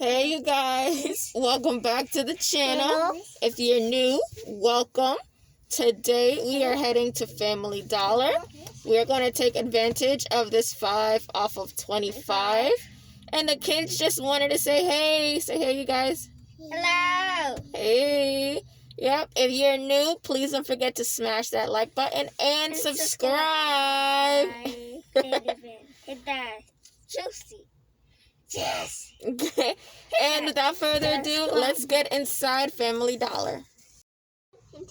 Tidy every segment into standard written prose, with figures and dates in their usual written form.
Hey you guys, welcome back to the channel. If you're new, welcome. Today we are heading to Family Dollar. We are going to take advantage of this 5 off of 25. And the kids just wanted to say hey. Say hey you guys. Hello. Hey. Yep, if you're new, please don't forget to smash that like button and subscribe. Hit that. Juicy. Yes. And without further ado, let's get inside Family Dollar.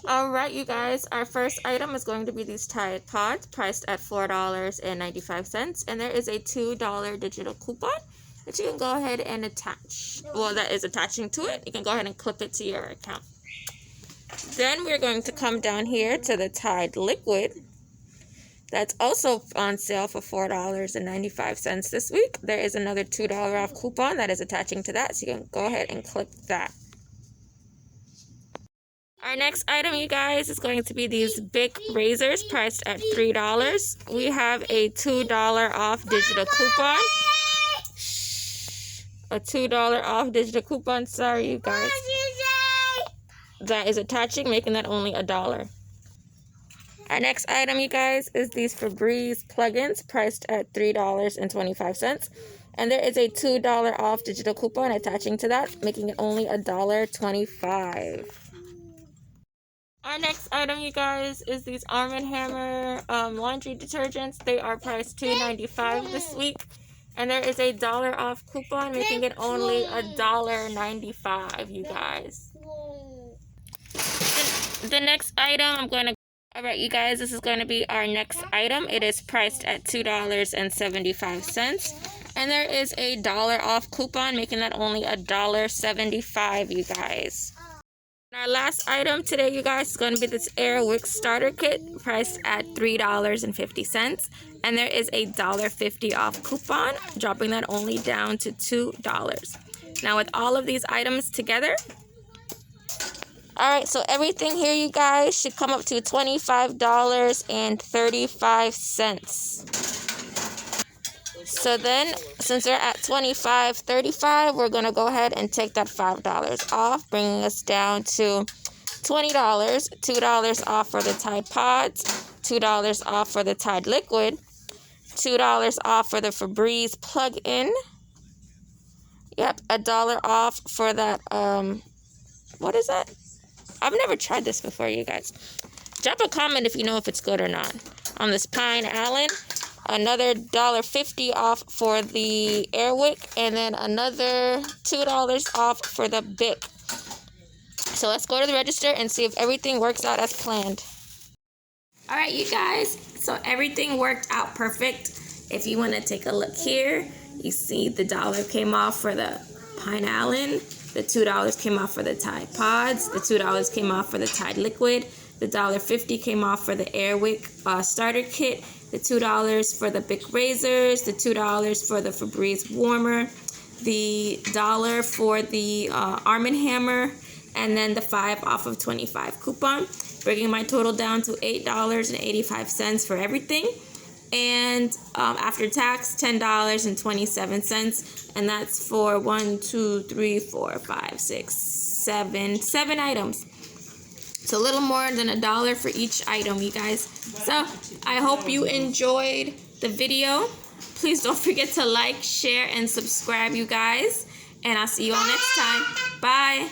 Alright, you guys, our first item is going to be these Tide Pods, priced at $4.95. And there is a $2 digital coupon that you can go ahead and attach. Well, that is attaching to it. You can go ahead and clip it to your account. Then we're going to come down here to the Tide Liquid. That's also on sale for $4.95 this week. There is another $2 off coupon that is attaching to that, so you can go ahead and click that. Our next item, you guys, is going to be these big razors priced at $3. We have a $2 off digital coupon. A $2 off digital coupon. Sorry, you guys. That is attaching, making that only $1. Our next item, you guys, is these Febreze plugins priced at $3.25. And there is a $2 off digital coupon attaching to that, making it only $1.25. Our next item, you guys, is these Arm & Hammer laundry detergents. They are priced $2.95 this week. And there is a $1 off coupon, making it only $1.95, you guys. The next item, Alright, you guys, this is going to be our next item. It is priced at $2.75. And there is a $1 off coupon, making that only $1.75, you guys. And our last item today, you guys, is going to be this Wick Starter Kit, priced at $3.50. And there is a $1.50 off coupon, dropping that only down to $2. Now, with all of these items together, alright, so everything here, you guys, should come up to $25.35. So then, since we're at $25.35, we're going to go ahead and take that $5 off, bringing us down to $20. $2 off for the Tide Pods, $2 off for the Tide Liquid, $2 off for the Febreze plug-in. Yep, $1 off for that, what is that? I've never tried this before, you guys. Drop a comment if you know if it's good or not. On this Pine Allen, another $1.50 off for the Airwick, and then another $2 off for the Bic. So let's go to the register and see if everything works out as planned. Alright, you guys, so everything worked out perfect. If you want to take a look here, you see the $1 came off for the Pine Allen. The $2 came off for the Tide Pods. The $2 came off for the Tide Liquid. The $1.50 came off for the Airwick Starter Kit. The $2 for the Bic razors. The $2 for the Febreze warmer. The $1 for the Arm & Hammer. And then the 5 off of 25 coupon. Bringing my total down to $8.85 for everything. And after tax, $10.27, and that's for 1, 2, 3, 4, 5, 6, 7 items. So a little more than $1 for each item, you guys. So I hope you enjoyed the video. Please don't forget to like, share, and subscribe, you guys. And I'll see you all next time. Bye.